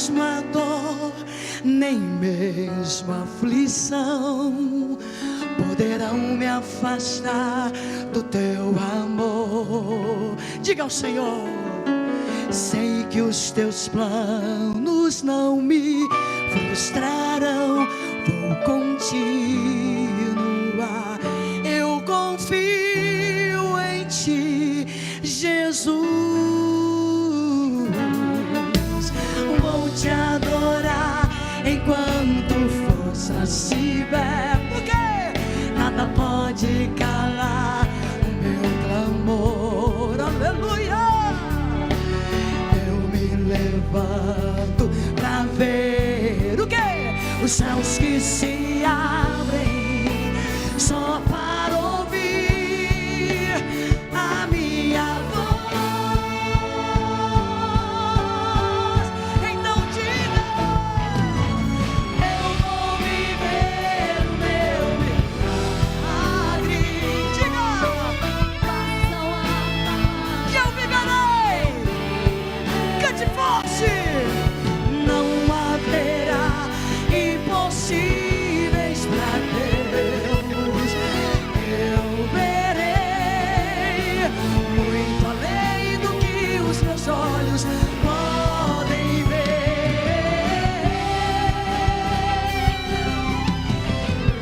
mesmo a dor, nem mesmo a aflição poderão me afastar do teu amor. Diga ao Senhor: sei que os teus planos não me frustrarão, vou continuar. Eu confio em ti, Jesus. Vou te adorar enquanto forças tiver, porque nada pode calar o meu clamor. Aleluia! Eu me levanto pra ver o quê? Os céus que se abrem só para ouvir a minha voz. Então diga: eu vou viver o meu milagre. Diga: que eu viverei. Cante forte. Não haverá impossíveis pra Deus. Eu verei muito além do que os meus olhos podem ver.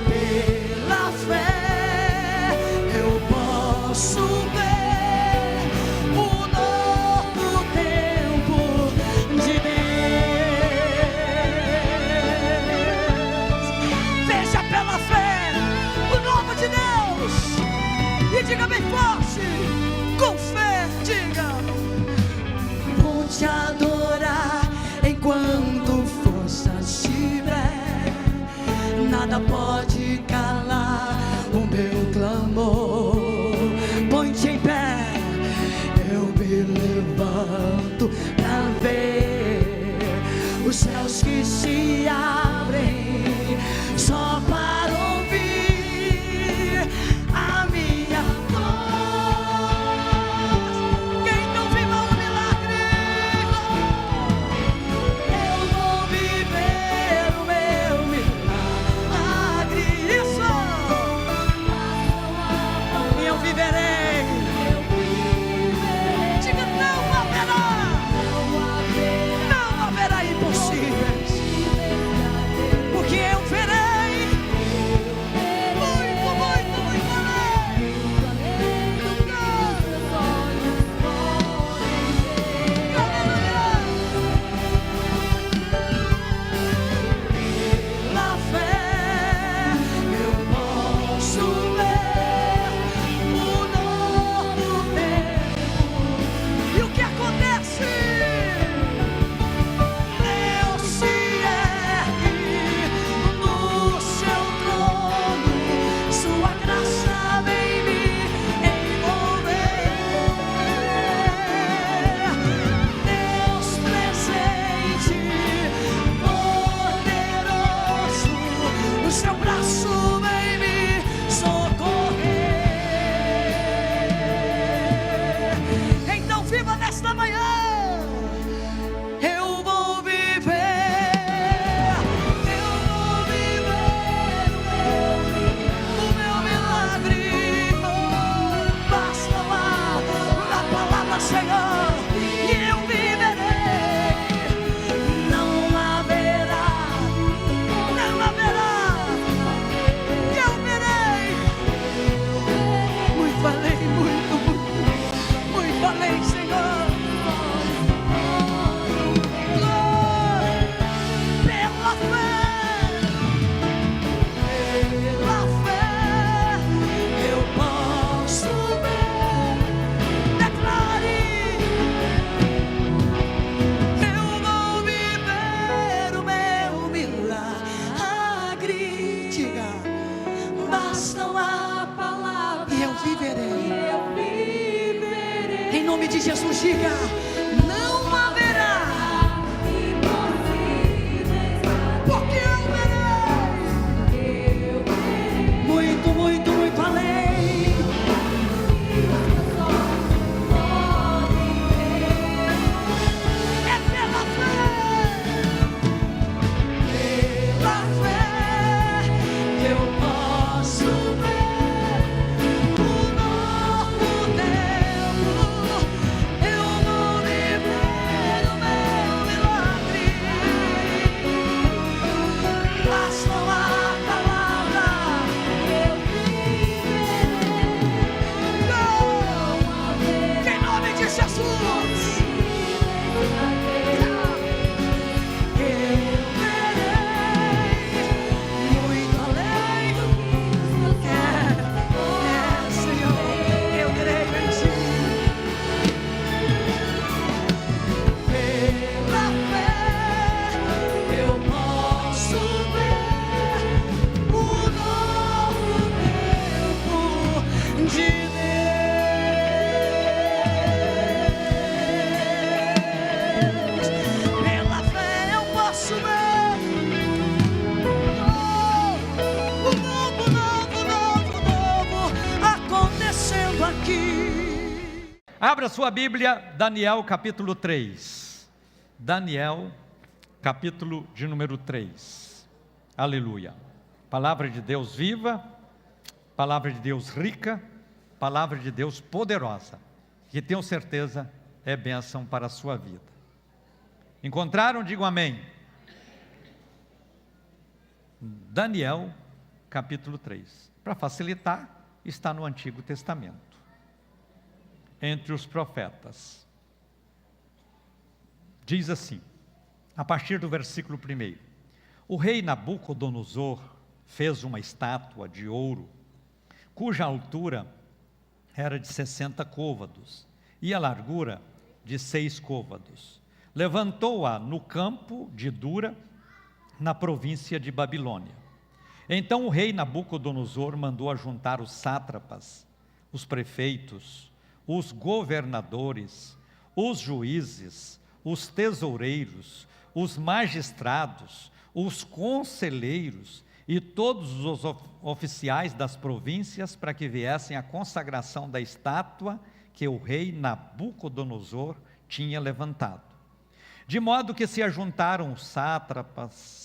Pela fé eu posso ver o novo tempo de Deus. Veja pela fé o novo de Deus e diga bem forte, com fé, diga: vou te adorar enquanto forças tiver, nada pode calar o meu clamor. Põe-te em pé, eu me levanto pra ver os céus que se abrem só para ouvir a minha voz. Quem não viva um milagre? Eu vou viver o meu milagre. Isso! Eu viverei. Diga: não haverá. Não haverá impossíveis, porque eu verei muito, muito, muito além. Aleluia! Pela fé eu posso ver o novo tempo. E o que acontece? Deus se ergue no seu trono, sua graça vem me envolver. Deus presente, poderoso, o seu braço vem me socorrer. Então viva nesta manhã. Eu vou viver o meu milagre. Basta lá a palavra, Senhor, e eu viverei. Não haverá, e eu verei muito além, muito, muito além, Senhor. Pela fé eu posso ver. Declare: eu vou viver o meu milagre. Diga: basta uma palavra e eu viverei. Em nome de Jesus, diga: não haverá impossíveis, porque eu verei muito, muito, muito além. É pela fé. Abra sua Bíblia, Daniel capítulo 3. Daniel capítulo de número 3. Aleluia. Palavra de Deus viva, palavra de Deus rica, palavra de Deus poderosa, que tenho certeza é bênção para a sua vida. Encontraram? Digam amém. Daniel capítulo 3. Para facilitar, está no Antigo Testamento, entre os profetas. Diz assim, a partir do versículo 1: o rei Nabucodonosor fez uma estátua de ouro, cuja altura era de 60 côvados, e a largura de 6 côvados. Levantou-a no campo de Dura, na província de Babilônia. Então o rei Nabucodonosor mandou ajuntar os sátrapas, os prefeitos, os governadores, os juízes, os tesoureiros, os magistrados, os conselheiros e todos os oficiais das províncias para que viessem à consagração da estátua que o rei Nabucodonosor tinha levantado. De modo que se ajuntaram os sátrapas,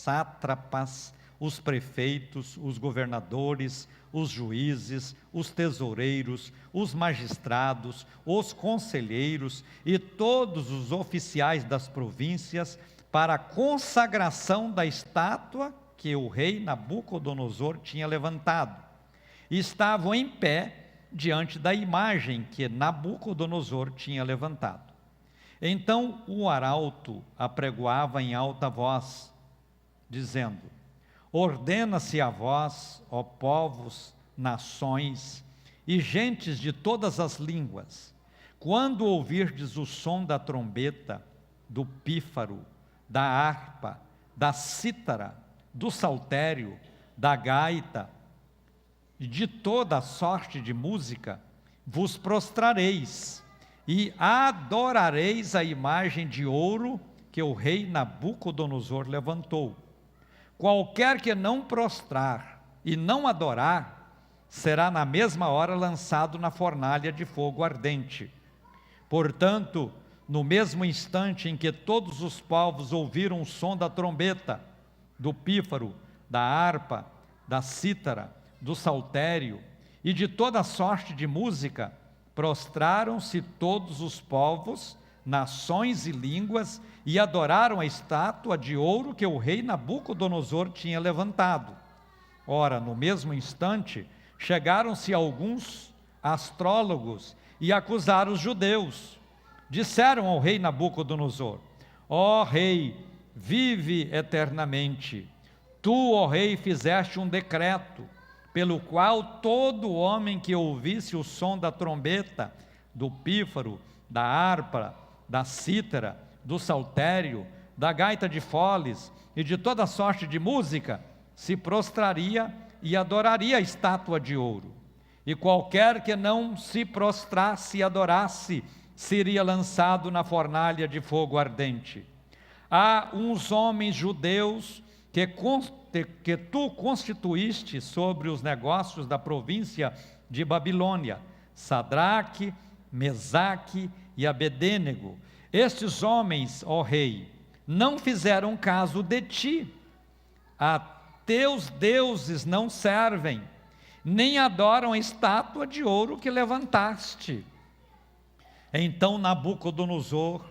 os prefeitos, os governadores, os juízes, os tesoureiros, os magistrados, os conselheiros e todos os oficiais das províncias para a consagração da estátua que o rei Nabucodonosor tinha levantado. E estavam em pé diante da imagem que Nabucodonosor tinha levantado. Então o arauto apregoava em alta voz, dizendo: ordena-se a vós, ó povos, nações e gentes de todas as línguas, quando ouvirdes o som da trombeta, do pífaro, da harpa, da cítara, do saltério, da gaita e de toda a sorte de música, vos prostrareis e adorareis a imagem de ouro que o rei Nabucodonosor levantou. Qualquer que não prostrar e não adorar, será na mesma hora lançado na fornalha de fogo ardente. Portanto, no mesmo instante em que todos os povos ouviram o som da trombeta, do pífaro, da harpa, da cítara, do saltério e de toda sorte de música, prostraram-se todos os povos, nações e línguas, e adoraram a estátua de ouro que o rei Nabucodonosor tinha levantado. Ora, no mesmo instante, chegaram-se alguns astrólogos e acusaram os judeus. Disseram ao rei Nabucodonosor: ó rei, vive eternamente. Tu, ó rei, fizeste um decreto, pelo qual todo homem que ouvisse o som da trombeta, do pífaro, da harpa, da cítara, do saltério, da gaita de foles e de toda sorte de música, se prostraria e adoraria a estátua de ouro. E qualquer que não se prostrasse e adorasse, seria lançado na fornalha de fogo ardente. Há uns homens judeus que tu constituíste sobre os negócios da província de Babilônia, Sadraque, Mesaque e Abedênego. Estes homens, ó rei, não fizeram caso de ti. A teus deuses não servem, nem adoram a estátua de ouro que levantaste. Então Nabucodonosor,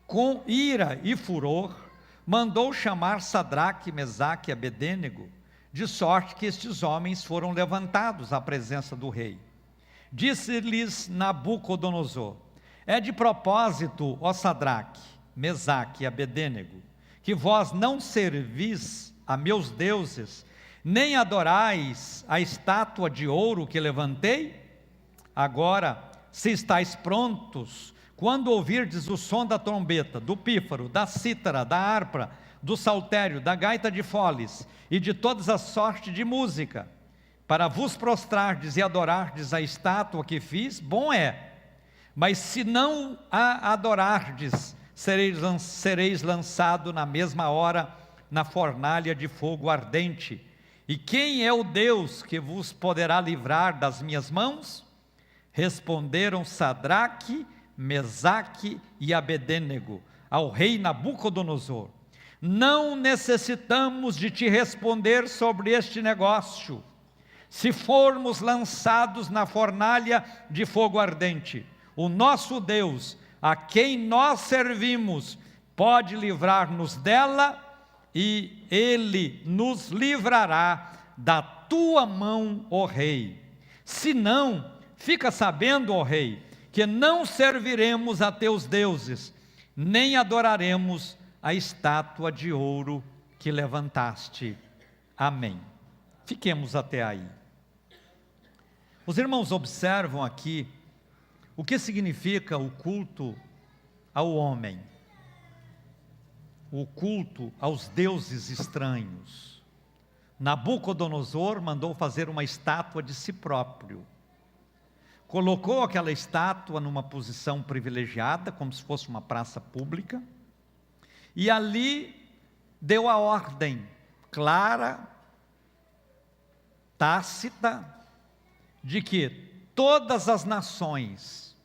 com ira e furor, mandou chamar Sadraque, Mesaque e Abedênego, de sorte que estes homens foram levantados à presença do rei. Disse-lhes Nabucodonosor: é de propósito, ó Sadraque, Mesaque e Abedênego, que vós não servis a meus deuses, nem adorais a estátua de ouro que levantei? Agora, se estáis prontos, quando ouvirdes o som da trombeta, do pífaro, da cítara, da harpa, do saltério, da gaita de foles e de todas as sortes de música, para vos prostrardes e adorardes a estátua que fiz, bom é. Mas se não a adorardes, sereis lançado na mesma hora na fornalha de fogo ardente. E quem é o Deus que vos poderá livrar das minhas mãos? Responderam Sadraque, Mesaque e Abedênego ao rei Nabucodonosor: não necessitamos de te responder sobre este negócio. Se formos lançados na fornalha de fogo ardente, o nosso Deus, a quem nós servimos, pode livrar-nos dela, e Ele nos livrará da tua mão, ó rei. Se não, fica sabendo, ó rei, que não serviremos a teus deuses, nem adoraremos a estátua de ouro que levantaste. Amém. Fiquemos até aí. Os irmãos observam aqui o que significa o culto ao homem, o culto aos deuses estranhos. Nabucodonosor mandou fazer uma estátua de si próprio. Colocou aquela estátua numa posição privilegiada, como se fosse uma praça pública, e ali deu a ordem clara, tácita, de que todas as nações,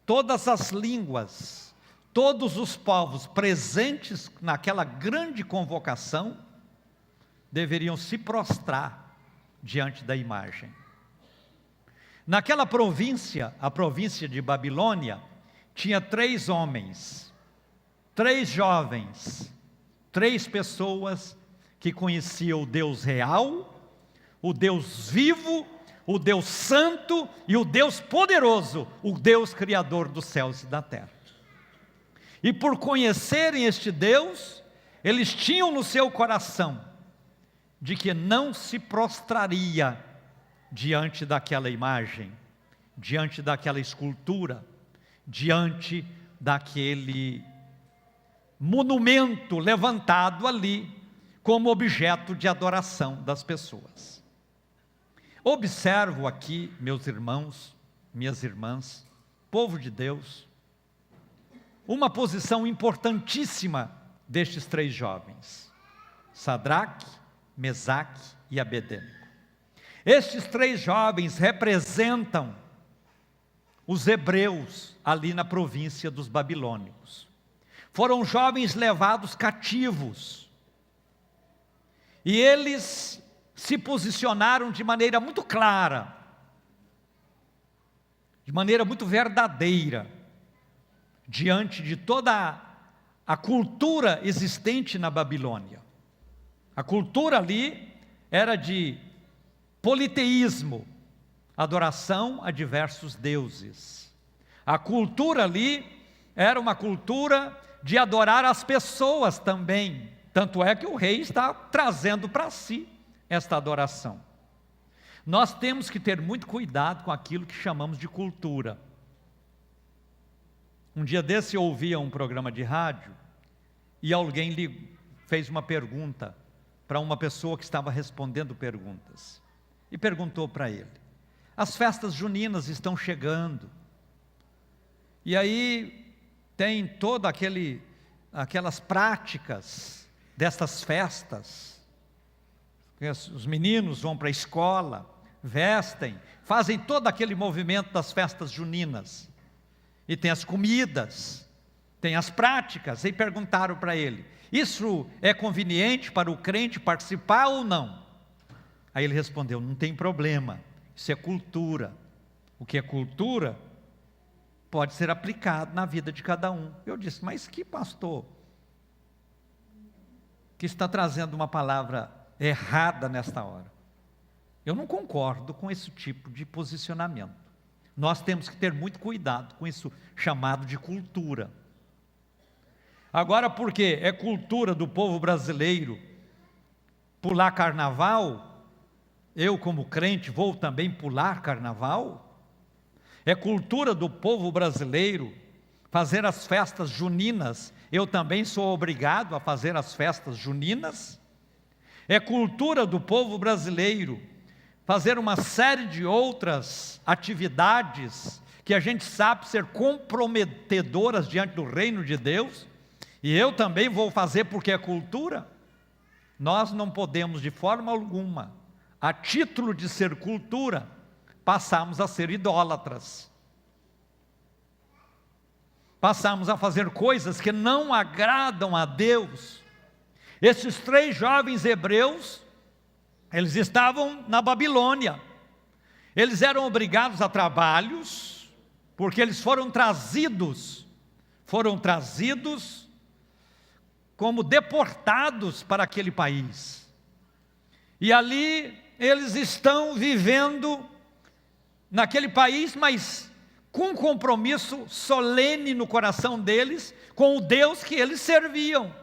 todas as línguas, todos os povos presentes naquela grande convocação deveriam se prostrar diante da imagem. Naquela província, a província de Babilônia, tinha 3 homens, 3 jovens, 3 pessoas que conheciam o Deus real, o Deus vivo, o Deus santo e o Deus poderoso, o Deus criador dos céus e da terra. E por conhecerem este Deus, eles tinham no seu coração de que não se prostraria diante daquela imagem, diante daquela escultura, diante daquele monumento levantado ali como objeto de adoração das pessoas. Observo aqui, meus irmãos, minhas irmãs, povo de Deus, uma posição importantíssima destes 3 jovens: Sadraque, Mesaque e Abedênego. Estes 3 jovens representam os hebreus ali na província dos babilônicos. Foram jovens levados cativos, e eles se posicionaram de maneira muito clara, de maneira muito verdadeira, diante de toda a cultura existente na Babilônia. A cultura ali era de politeísmo, adoração a diversos deuses. A cultura ali era uma cultura de adorar as pessoas também. Tanto é que o rei está trazendo para si esta adoração. Nós temos que ter muito cuidado com aquilo que chamamos de cultura. Um dia desse eu ouvia um programa de rádio e alguém lhe fez uma pergunta para uma pessoa que estava respondendo perguntas. E perguntou para ele: as festas juninas estão chegando, e aí tem toda aquelas práticas destas festas. Os meninos vão para a escola, vestem, fazem todo aquele movimento das festas juninas. E tem as comidas, tem as práticas. E perguntaram para ele: isso é conveniente para o crente participar ou não? Aí ele respondeu: não tem problema, isso é cultura. O que é cultura pode ser aplicado na vida de cada um. Eu disse: mas que pastor que está trazendo uma palavra errada nesta hora? Eu não concordo com esse tipo de posicionamento. Nós temos que ter muito cuidado com isso chamado de cultura. Agora, porque é cultura do povo brasileiro pular carnaval, eu como crente vou também pular carnaval? É cultura do povo brasileiro fazer as festas juninas, eu também sou obrigado a fazer as festas juninas? É cultura do povo brasileiro fazer uma série de outras atividades que a gente sabe ser comprometedoras diante do reino de Deus, e eu também vou fazer porque é cultura? Nós não podemos de forma alguma, a título de ser cultura, passarmos a ser idólatras. passarmos a fazer coisas que não agradam a Deus. Esses 3 jovens hebreus, eles estavam na Babilônia. Eles eram obrigados a trabalhos, porque eles foram trazidos como deportados para aquele país. E ali eles estão vivendo naquele país, mas com um compromisso solene no coração deles, com o Deus que eles serviam.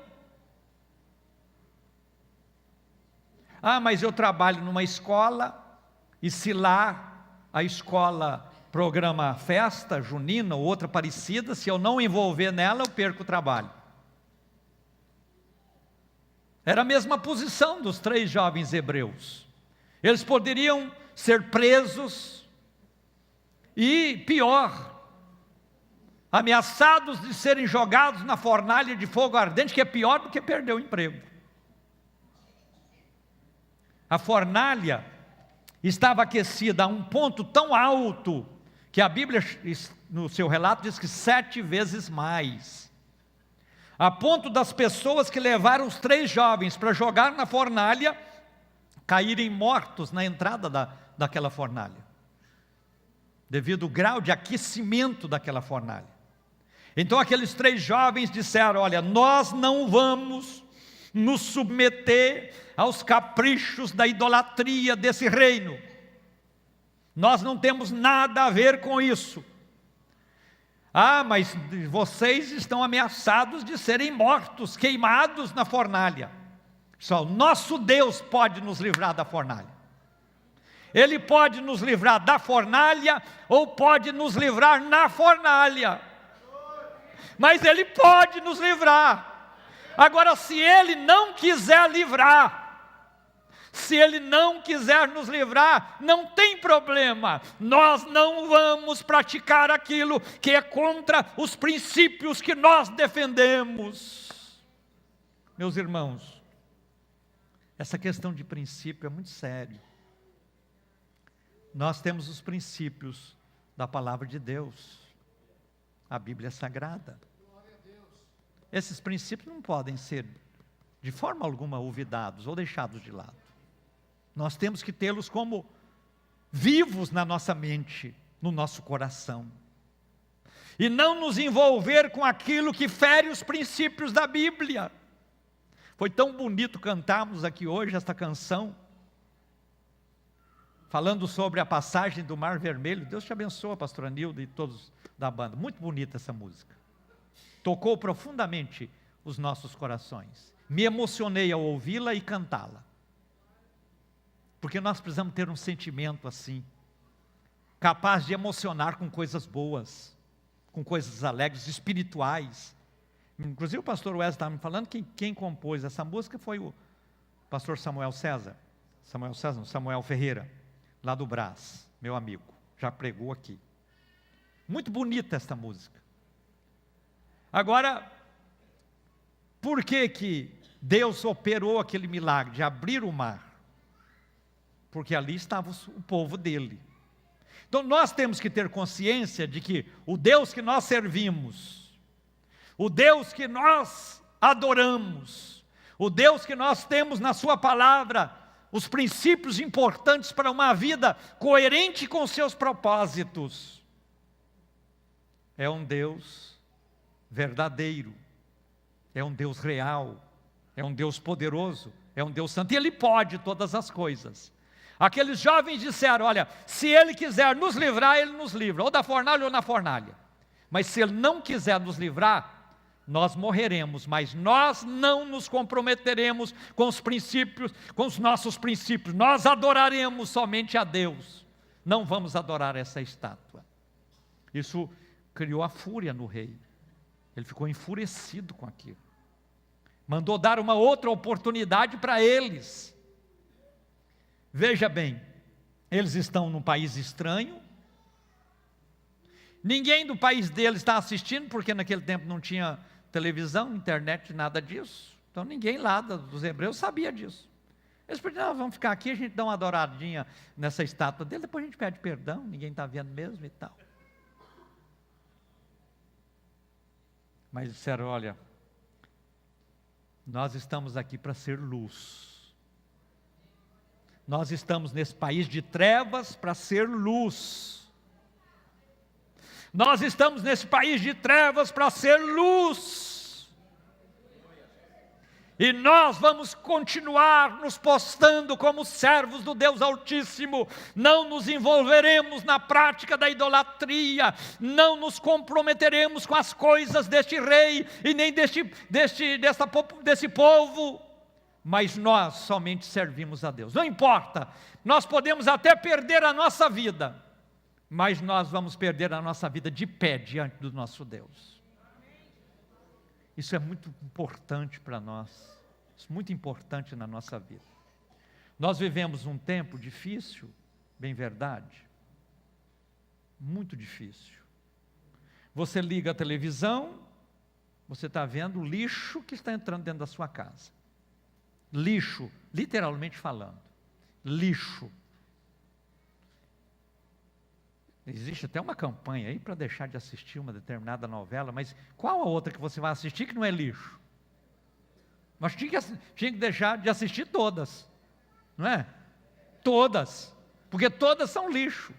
Mas eu trabalho numa escola, e se lá a escola programa festa junina ou outra parecida, se eu não envolver nela, eu perco o trabalho. Era a mesma posição dos 3 jovens hebreus. Eles poderiam ser presos e, pior, ameaçados de serem jogados na fornalha de fogo ardente, que é pior do que perder o emprego. A fornalha estava aquecida a um ponto tão alto que a Bíblia, no seu relato, diz que 7 vezes mais. A ponto das pessoas que levaram os 3 jovens para jogar na fornalha, caírem mortos na entrada daquela fornalha, devido ao grau de aquecimento daquela fornalha. Então aqueles 3 jovens disseram: olha, nós não vamos nos submeter aos caprichos da idolatria desse reino. Nós não temos nada a ver com isso. Mas vocês estão ameaçados de serem mortos, queimados na fornalha. Só o nosso Deus pode nos livrar da fornalha. Ele pode nos livrar da fornalha, ou pode nos livrar na fornalha. Mas Ele pode nos livrar. Agora, se Ele não quiser livrar, se Ele não quiser nos livrar, não tem problema. Nós não vamos praticar aquilo que é contra os princípios que nós defendemos. Meus irmãos, essa questão de princípio é muito sério. Nós temos os princípios da palavra de Deus, a Bíblia Sagrada. Esses princípios não podem ser, de forma alguma, olvidados ou deixados de lado. Nós temos que tê-los como vivos na nossa mente, no nosso coração. E não nos envolver com aquilo que fere os princípios da Bíblia. Foi tão bonito cantarmos aqui hoje esta canção, falando sobre a passagem do Mar Vermelho. Deus te abençoe, pastora Nilda e todos da banda. Muito bonita essa música. Tocou profundamente os nossos corações. Me emocionei ao ouvi-la e cantá-la. Porque nós precisamos ter um sentimento assim, capaz de emocionar com coisas boas, com coisas alegres, espirituais. Inclusive o pastor Wesley estava me falando que quem compôs essa música foi o pastor Samuel Ferreira, lá do Brás, meu amigo, já pregou aqui. Muito bonita esta música. Agora, por que Deus operou aquele milagre de abrir o mar? Porque ali estava o povo dele. Então nós temos que ter consciência de que o Deus que nós servimos, o Deus que nós adoramos, o Deus que nós temos na sua palavra, os princípios importantes para uma vida coerente com os seus propósitos, é um Deus verdadeiro, é um Deus real, é um Deus poderoso, é um Deus santo, e Ele pode todas as coisas. Aqueles jovens disseram: olha, se Ele quiser nos livrar, Ele nos livra, ou da fornalha ou na fornalha. Mas se Ele não quiser nos livrar, nós morreremos, mas nós não nos comprometeremos com os princípios, com os nossos princípios. Nós adoraremos somente a Deus, não vamos adorar essa estátua. Isso criou a fúria no rei. Ele ficou enfurecido com aquilo. Mandou dar uma outra oportunidade para eles. Veja bem, eles estão num país estranho, ninguém do país deles está assistindo, porque naquele tempo não tinha televisão, internet, nada disso, então ninguém lá dos hebreus sabia disso. Eles pediram: vamos ficar aqui, a gente dá uma adoradinha nessa estátua dele, depois a gente pede perdão, ninguém está vendo mesmo e tal. Mas disseram: olha, nós estamos aqui para ser luz. Nós estamos nesse país de trevas para ser luz. Nós estamos nesse país de trevas para ser luz. E nós vamos continuar nos postando como servos do Deus Altíssimo. Não nos envolveremos na prática da idolatria. Não nos comprometeremos com as coisas deste rei e nem desse povo. Mas nós somente servimos a Deus. Não importa, nós podemos até perder a nossa vida, mas nós vamos perder a nossa vida de pé diante do nosso Deus. Isso é muito importante para nós. Isso é muito importante na nossa vida. Nós vivemos um tempo difícil, bem verdade, muito difícil. Você liga a televisão, você está vendo o lixo que está entrando dentro da sua casa. Lixo, literalmente falando, lixo. Existe até uma campanha aí para deixar de assistir uma determinada novela, mas qual a outra que você vai assistir que não é lixo? Mas tinha que deixar de assistir todas, não é? Todas, porque todas são lixo.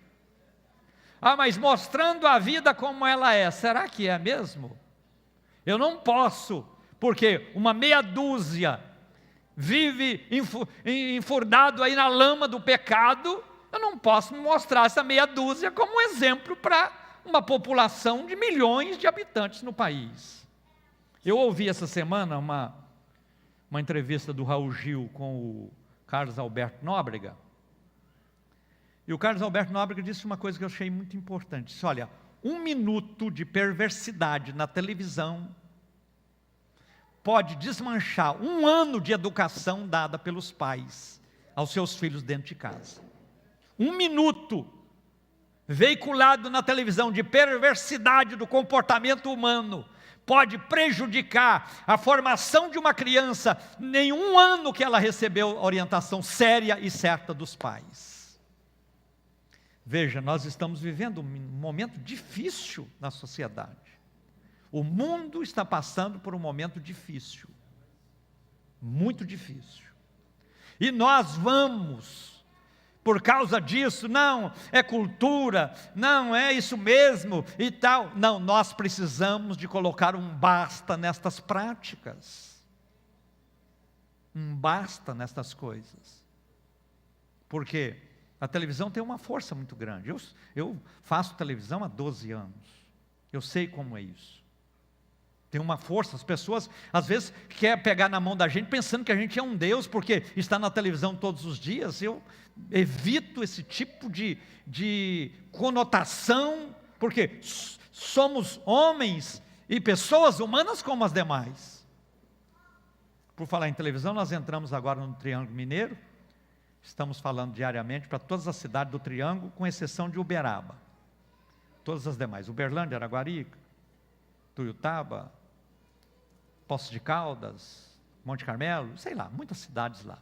Ah, mas mostrando a vida como ela é, será que é mesmo? Eu não posso, porque uma meia dúzia vive enfurnado aí na lama do pecado. Eu não posso mostrar essa meia dúzia como um exemplo para uma população de milhões de habitantes no país. Eu ouvi essa semana uma entrevista do Raul Gil com o Carlos Alberto Nóbrega. E o Carlos Alberto Nóbrega disse uma coisa que eu achei muito importante. Disse: olha, 1 minuto de perversidade na televisão pode desmanchar 1 ano de educação dada pelos pais aos seus filhos dentro de casa. 1 minuto veiculado na televisão de perversidade do comportamento humano pode prejudicar a formação de uma criança em 1 ano que ela recebeu orientação séria e certa dos pais. Veja, nós estamos vivendo um momento difícil na sociedade. O mundo está passando por um momento difícil, muito difícil. E nós vamos, por causa disso, não, é cultura, não, é isso mesmo e tal. Não, nós precisamos de colocar um basta nestas práticas. Um basta nestas coisas. Porque a televisão tem uma força muito grande. Eu faço televisão há 12 anos. Eu sei como é isso. Tem uma força, as pessoas às vezes querem pegar na mão da gente pensando que a gente é um Deus, porque está na televisão todos os dias. Eu evito esse tipo de conotação, porque somos homens e pessoas humanas como as demais. Por falar em televisão, nós entramos agora no Triângulo Mineiro, estamos falando diariamente para todas as cidades do Triângulo, com exceção de Uberaba. Todas as demais, Uberlândia, Araguari, Tuiutaba, Poços de Caldas, Monte Carmelo, sei lá, muitas cidades lá.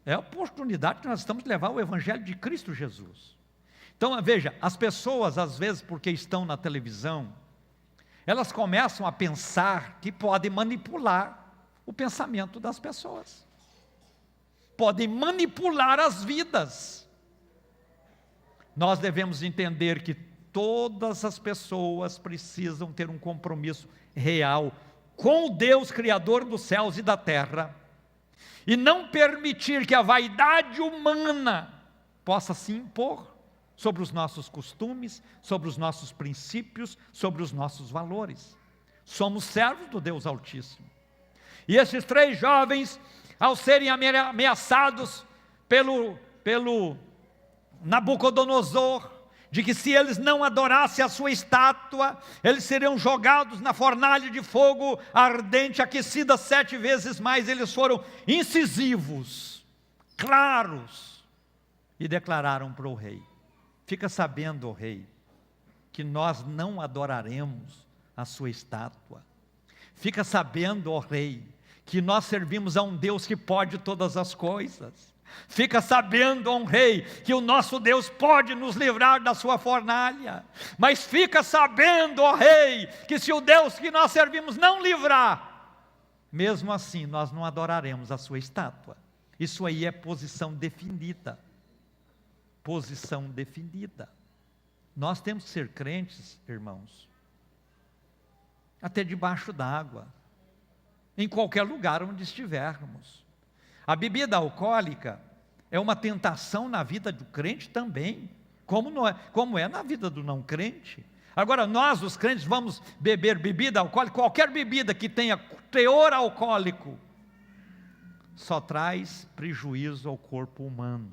É a oportunidade que nós estamos de levar o Evangelho de Cristo Jesus. Então, veja, as pessoas, às vezes, porque estão na televisão, elas começam a pensar que podem manipular o pensamento das pessoas. Podem manipular as vidas. Nós devemos entender que todas as pessoas precisam ter um compromisso real com o Deus Criador dos céus e da terra, e não permitir que a vaidade humana possa se impor sobre os nossos costumes, sobre os nossos princípios, sobre os nossos valores. Somos servos do Deus Altíssimo. E esses 3 jovens, ao serem ameaçados pelo Nabucodonosor, de que se eles não adorassem a sua estátua, eles seriam jogados na fornalha de fogo ardente, aquecida 7 vezes mais. Eles foram incisivos, claros, e declararam para o rei: fica sabendo, ó rei, que nós não adoraremos a sua estátua. Fica sabendo, ó rei, que nós servimos a um Deus que pode todas as coisas. Fica sabendo, ó rei, que o nosso Deus pode nos livrar da sua fornalha. Mas fica sabendo, ó rei, que se o Deus que nós servimos não livrar, mesmo assim nós não adoraremos a sua estátua. Isso aí é posição definida. Posição definida. Nós temos que ser crentes, irmãos, até debaixo d'água, em qualquer lugar onde estivermos. A bebida alcoólica é uma tentação na vida do crente também, como é na vida do não crente. Agora, nós, os crentes, vamos beber bebida alcoólica, qualquer bebida que tenha teor alcoólico, só traz prejuízo ao corpo humano.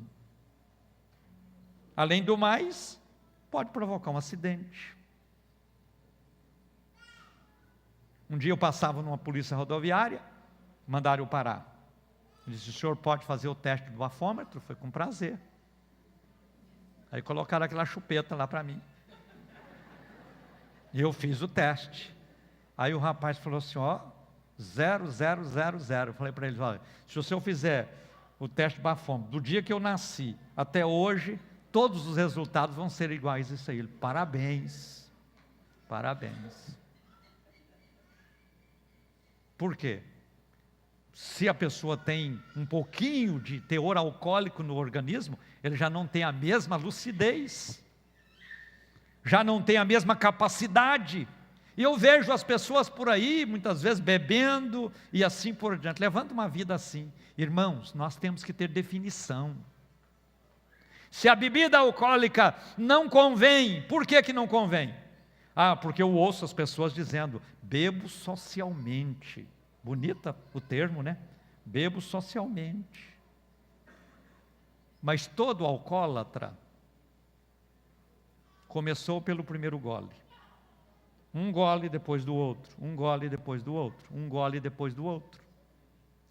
Além do mais, pode provocar um acidente. Um dia eu passava numa polícia rodoviária, mandaram eu parar. Ele disse: o senhor pode fazer o teste do bafômetro? Foi com prazer. Aí colocaram aquela chupeta lá para mim. E eu fiz o teste. Aí o rapaz falou assim: ó, 0000. Eu falei para ele: olha, se o senhor fizer o teste de bafômetro do dia que eu nasci até hoje, todos os resultados vão ser iguais a isso aí. Ele: parabéns, parabéns. Por quê? Se a pessoa tem um pouquinho de teor alcoólico no organismo, ele já não tem a mesma lucidez, já não tem a mesma capacidade. E eu vejo as pessoas por aí, muitas vezes bebendo e assim por diante, levando uma vida assim. Irmãos, nós temos que ter definição. Se a bebida alcoólica não convém, por que que não convém? Ah, porque eu ouço as pessoas dizendo: bebo socialmente. Bonita o termo, né? Bebo socialmente. Mas todo alcoólatra começou pelo primeiro gole. Um gole depois do outro, um gole depois do outro, um gole depois do outro.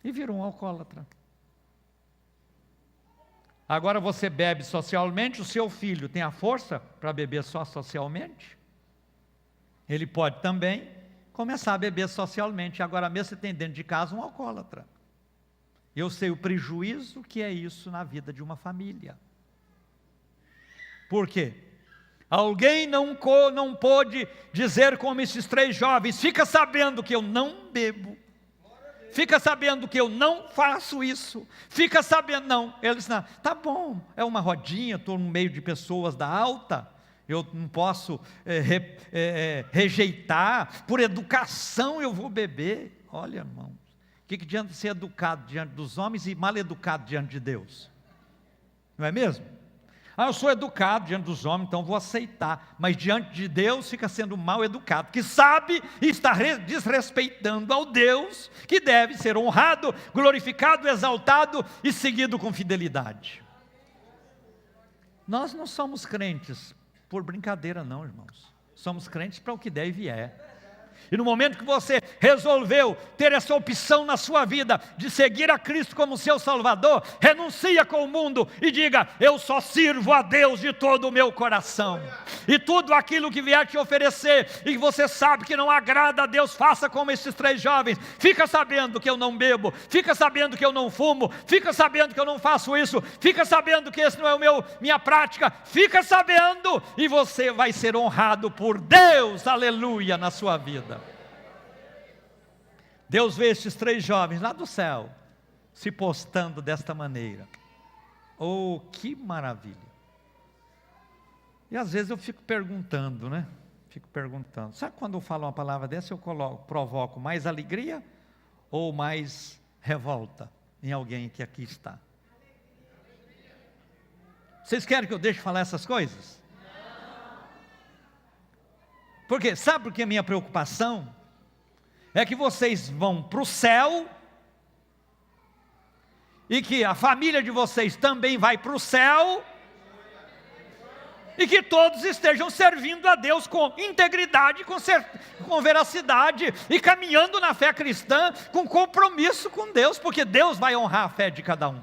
E virou um alcoólatra. Agora você bebe socialmente, o seu filho tem a força para beber só socialmente? Ele pode também começar a beber socialmente. Agora mesmo você tem dentro de casa um alcoólatra. Eu sei o prejuízo que é isso na vida de uma família. Por quê? Alguém não pôde dizer como esses 3 jovens: fica sabendo que eu não bebo, fica sabendo que eu não faço isso, fica sabendo, não. Eles não, tá bom, é uma rodinha, estou no meio de pessoas da alta, eu não posso rejeitar, por educação eu vou beber. Olha, irmãos, o que adianta ser educado diante dos homens e mal educado diante de Deus? Não é mesmo? Ah, eu sou educado diante dos homens, então vou aceitar, mas diante de Deus fica sendo mal educado, que sabe e está desrespeitando ao Deus, que deve ser honrado, glorificado, exaltado e seguido com fidelidade. Nós não somos crentes por brincadeira não, irmãos. Somos crentes para o que der e vier. E no momento que você resolveu ter essa opção na sua vida, de seguir a Cristo como seu Salvador, renuncia com o mundo e diga: eu só sirvo a Deus de todo o meu coração. E tudo aquilo que vier te oferecer, e que você sabe que não agrada a Deus, faça como esses 3 jovens. Fica sabendo que eu não bebo, fica sabendo que eu não fumo, fica sabendo que eu não faço isso, fica sabendo que esse não é minha prática, fica sabendo, e você vai ser honrado por Deus, aleluia, na sua vida. Deus vê esses 3 jovens lá do céu, se postando desta maneira. Oh, que maravilha! E às vezes eu fico perguntando, né? Sabe quando eu falo uma palavra dessa, eu provoco mais alegria ou mais revolta em alguém que aqui está? Vocês querem que eu deixe de falar essas coisas? Porque, sabe por que a minha preocupação? É que vocês vão para o céu, e que a família de vocês também vai para o céu, e que todos estejam servindo a Deus com integridade, com veracidade, e caminhando na fé cristã, com compromisso com Deus, porque Deus vai honrar a fé de cada um.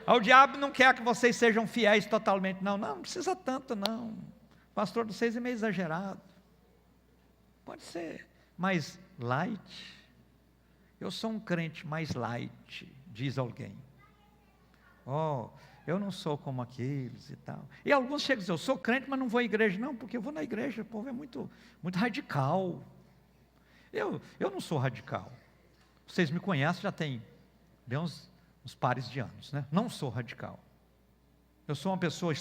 O diabo não quer que vocês sejam fiéis totalmente, não precisa tanto não, pastor de vocês é meio exagerado, pode ser mais light. Eu sou um crente mais light, diz alguém. Oh, eu não sou como aqueles e tal. E alguns chegam e dizem, eu sou crente, mas não vou à igreja. Não, porque eu vou na igreja, o povo é muito radical. Eu não sou radical. Vocês me conhecem, já tem bem uns pares de anos, né? Não sou radical. Eu sou uma pessoa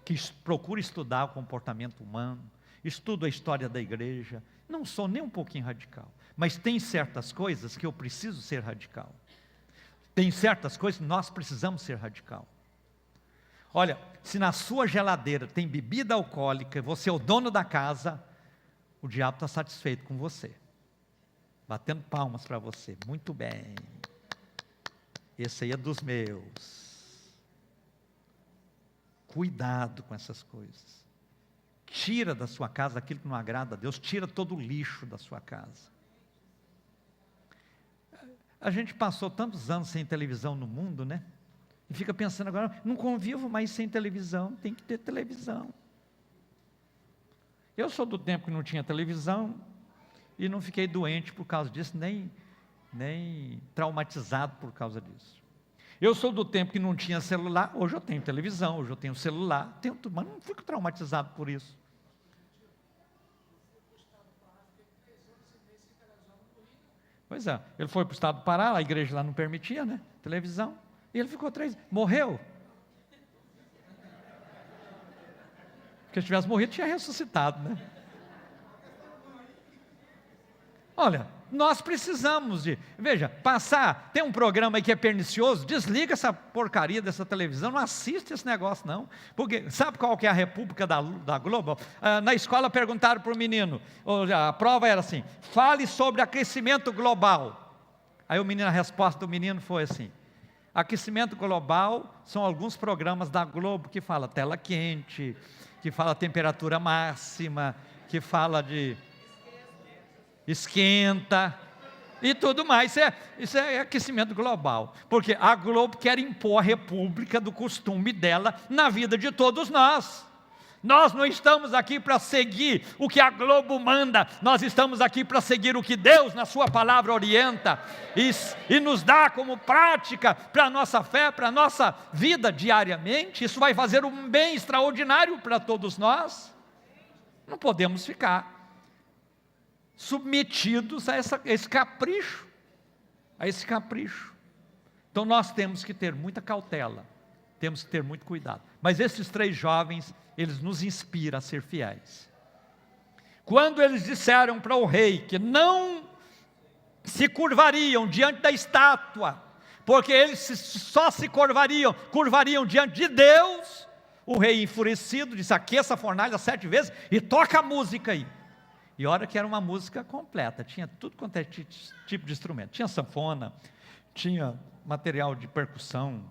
que procura estudar o comportamento humano, estudo a história da igreja, não sou nem um pouquinho radical. Mas tem certas coisas que eu preciso ser radical. Tem certas coisas que nós precisamos ser radical. Olha, se na sua geladeira tem bebida alcoólica, você é o dono da casa, o diabo está satisfeito com você. Batendo palmas para você. Muito bem. Esse aí é dos meus. Cuidado com essas coisas. Tira da sua casa aquilo que não agrada a Deus. Tira todo o lixo da sua casa. A gente passou tantos anos sem televisão no mundo, né? E fica pensando agora, não convivo mais sem televisão, tem que ter televisão. Eu sou do tempo que não tinha televisão e não fiquei doente por causa disso, nem traumatizado por causa disso. Eu sou do tempo que não tinha celular, hoje eu tenho televisão, hoje eu tenho celular, tenho tudo, mas não fico traumatizado por isso. Pois é, ele foi para o estado do Pará, a igreja lá não permitia, né? Televisão. E ele ficou 3 anos. Morreu. Porque se tivesse morrido, tinha ressuscitado, né? Olha, nós precisamos veja, tem um programa aí que é pernicioso, desliga essa porcaria dessa televisão, não assiste esse negócio não, porque sabe qual que é a República da Globo? Na escola perguntaram para o menino, a prova era assim, fale sobre aquecimento global. Aí a resposta do menino foi assim, aquecimento global são alguns programas da Globo que fala tela quente, que fala temperatura máxima, que fala de esquenta e tudo mais. Isso é aquecimento global, porque a Globo quer impor a república do costume dela na vida de todos nós. Nós não estamos aqui para seguir o que a Globo manda, nós estamos aqui para seguir o que Deus na sua palavra orienta e nos dá como prática para a nossa fé, para a nossa vida diariamente. Isso vai fazer um bem extraordinário para todos nós. Não podemos ficar submetidos a esse capricho, Então nós temos que ter muita cautela, temos que ter muito cuidado. Mas esses 3 jovens, eles nos inspiram a ser fiéis. Quando eles disseram para o rei que não se curvariam diante da estátua, porque eles só se curvariam diante de Deus, o rei enfurecido disse, aqueça a fornalha 7 vezes e toca a música aí. E olha que era uma música completa, tinha tudo quanto é tipo de instrumento, tinha sanfona, tinha material de percussão,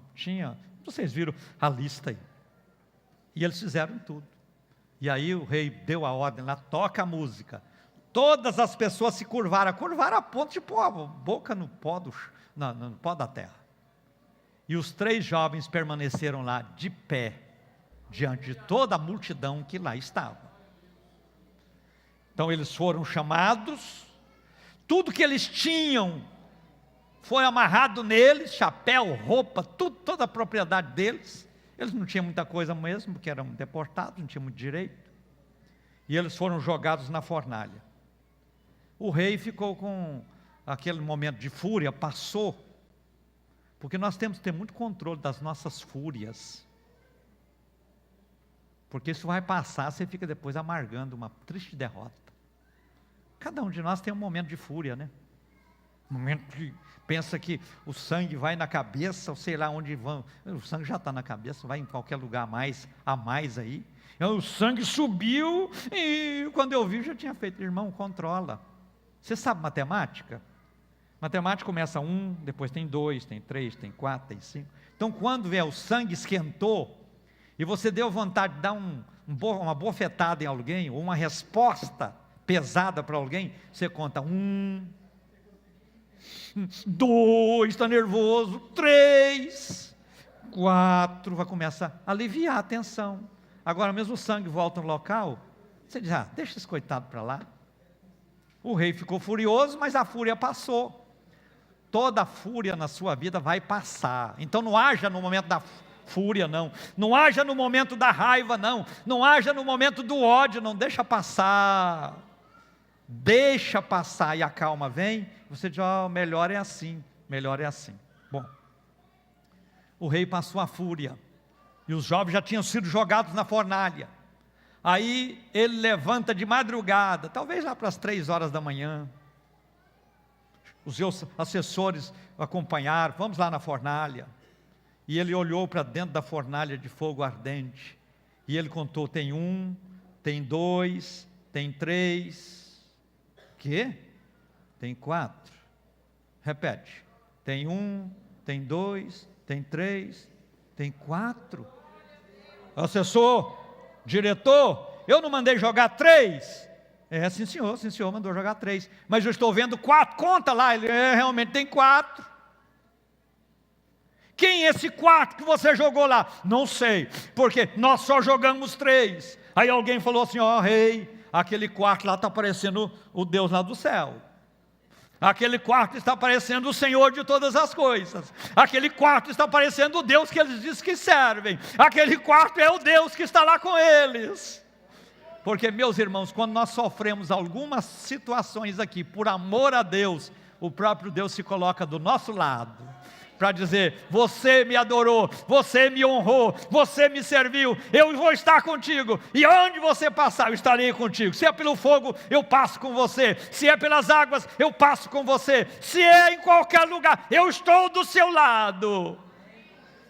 vocês viram a lista aí. E eles fizeram tudo. E aí o rei deu a ordem lá, toca a música. Todas as pessoas se curvaram a ponto de pôr a boca no pó da terra. E os 3 jovens permaneceram lá de pé, diante de toda a multidão que lá estava. Então eles foram chamados, tudo que eles tinham foi amarrado neles, chapéu, roupa, toda a propriedade deles. Eles não tinham muita coisa mesmo, porque eram deportados, não tinham muito direito. E eles foram jogados na fornalha. O rei ficou com aquele momento de fúria, passou, porque nós temos que ter muito controle das nossas fúrias. Porque isso vai passar, você fica depois amargando uma triste derrota. Cada um de nós tem um momento de fúria, né? Um momento que pensa que o sangue vai na cabeça, ou sei lá onde vão. O sangue já está na cabeça, vai em qualquer lugar a mais aí. O sangue subiu e quando eu vi já tinha feito. Irmão, controla. Você sabe matemática? Matemática começa 1, depois tem 2, tem 3, tem 4, tem 5. Então quando o sangue esquentou, e você deu vontade de dar uma bofetada em alguém, ou uma resposta pesada para alguém, você conta 1, 2, está nervoso, 3, 4, vai começar a aliviar a tensão. Agora mesmo o sangue volta no local, você diz, deixa esse coitado para lá. O rei ficou furioso, mas a fúria passou. toda a fúria na sua vida vai passar. Então não haja no momento da fúria, não. Não haja no momento da raiva, não. Não haja no momento do ódio, não. Deixa passar. Deixa passar e a calma vem. Você diz, melhor é assim. Melhor é assim. Bom, o rei passou a fúria. E os jovens já tinham sido jogados na fornalha. Aí ele levanta de madrugada, talvez lá para as 3 horas da manhã. Os seus assessores acompanharam, vamos lá na fornalha. E ele olhou para dentro da fornalha de fogo ardente. E ele contou, tem 1, tem 2, tem 3. Quê? Tem 4. Repete. Tem 1, tem 2, tem 3, tem 4. Assessor, diretor, eu não mandei jogar 3. Sim senhor, mandou jogar 3. Mas eu estou vendo 4, conta lá. Ele realmente tem 4. Quem é esse 4 que você jogou lá? Não sei, porque nós só jogamos 3. Aí alguém falou assim, rei, aquele 4 lá está parecendo o Deus lá do céu. Aquele 4 está parecendo o Senhor de todas as coisas. Aquele 4 está parecendo o Deus que eles dizem que servem. Aquele 4 é o Deus que está lá com eles. Porque, meus irmãos, quando nós sofremos algumas situações aqui, por amor a Deus, o próprio Deus se coloca do nosso lado, para dizer, você me adorou, você me honrou, você me serviu, eu vou estar contigo, e onde você passar, eu estarei contigo. Se é pelo fogo, eu passo com você. Se é pelas águas, eu passo com você. Se é em qualquer lugar, eu estou do seu lado.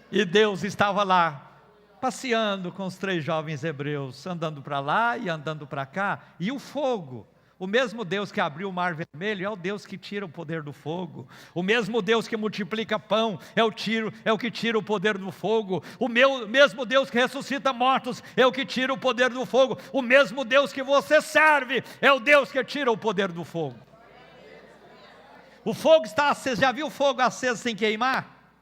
E Deus estava lá, passeando com os 3 jovens hebreus, andando para lá e andando para cá, e o fogo, o mesmo Deus que abriu o mar vermelho, é o Deus que tira o poder do fogo. O mesmo Deus que multiplica pão, é o que tira o poder do fogo. O mesmo Deus que ressuscita mortos, é o que tira o poder do fogo. O mesmo Deus que você serve, é o Deus que tira o poder do fogo. O fogo está aceso, já viu o fogo aceso sem queimar?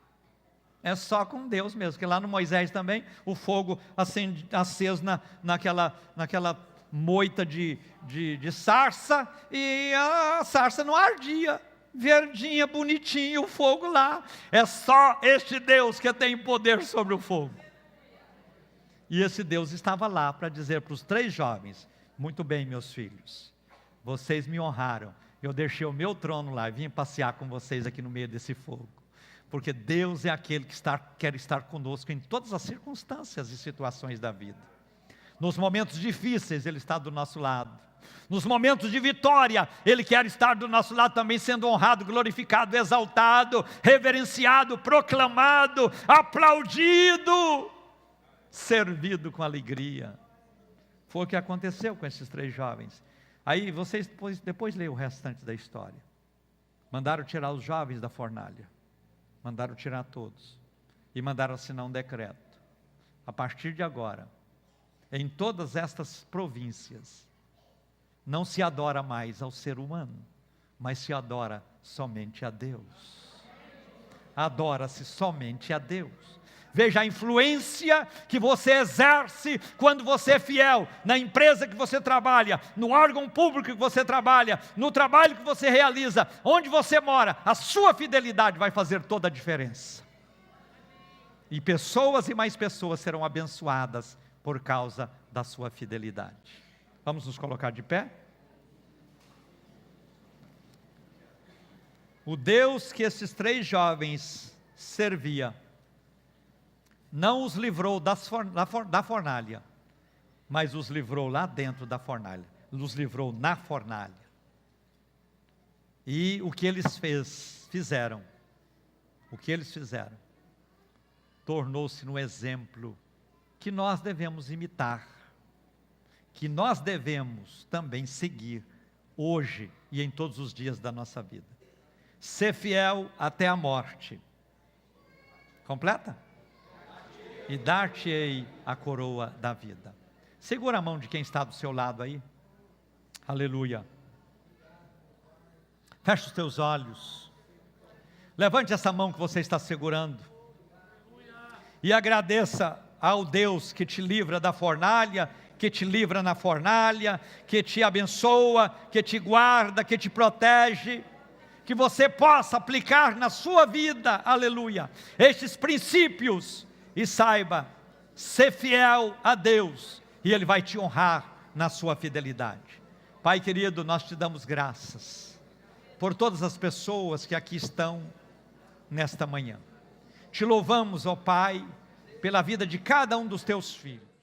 É só com Deus mesmo, porque lá no Moisés também, o fogo aceso naquela moita de sarça, e a sarça não ardia, verdinha, bonitinha, o fogo lá. É só este Deus que tem poder sobre o fogo. E esse Deus estava lá para dizer para os 3 jovens, muito bem, meus filhos, vocês me honraram, eu deixei o meu trono lá e vim passear com vocês aqui no meio desse fogo. Porque Deus é aquele que quer estar conosco em todas as circunstâncias e situações da vida. Nos momentos difíceis, Ele está do nosso lado. Nos momentos de vitória, Ele quer estar do nosso lado também, sendo honrado, glorificado, exaltado, reverenciado, proclamado, aplaudido, servido com alegria. Foi o que aconteceu com esses 3 jovens. Aí vocês depois leiam o restante da história. Mandaram tirar os jovens da fornalha. Mandaram tirar todos. E mandaram assinar um decreto. A partir de agora, em todas estas províncias, não se adora mais ao ser humano, mas se adora somente a Deus. Adora-se somente a Deus. Veja a influência que você exerce quando você é fiel, na empresa que você trabalha, no órgão público que você trabalha, no trabalho que você realiza, onde você mora, a sua fidelidade vai fazer toda a diferença. E pessoas e mais pessoas serão abençoadas por causa da sua fidelidade. Vamos nos colocar de pé? O Deus que esses 3 jovens servia, não os livrou da fornalha, mas os livrou lá dentro da fornalha, os livrou na fornalha. E o que eles fizeram, tornou-se no exemplo que nós devemos imitar, que nós devemos também seguir hoje e em todos os dias da nossa vida. Ser fiel até a morte. Completa? E dar-te-ei a coroa da vida. Segura a mão de quem está do seu lado aí. Aleluia. Feche os teus olhos. Levante essa mão que você está segurando. E agradeça ao Deus que te livra da fornalha, que te livra na fornalha, que te abençoa, que te guarda, que te protege. que você possa aplicar na sua vida, aleluia, estes princípios, e saiba, ser fiel a Deus, e Ele vai te honrar na sua fidelidade. Pai querido, nós te damos graças, por todas as pessoas que aqui estão, nesta manhã. Te louvamos, ó Pai, pela vida de cada um dos teus filhos.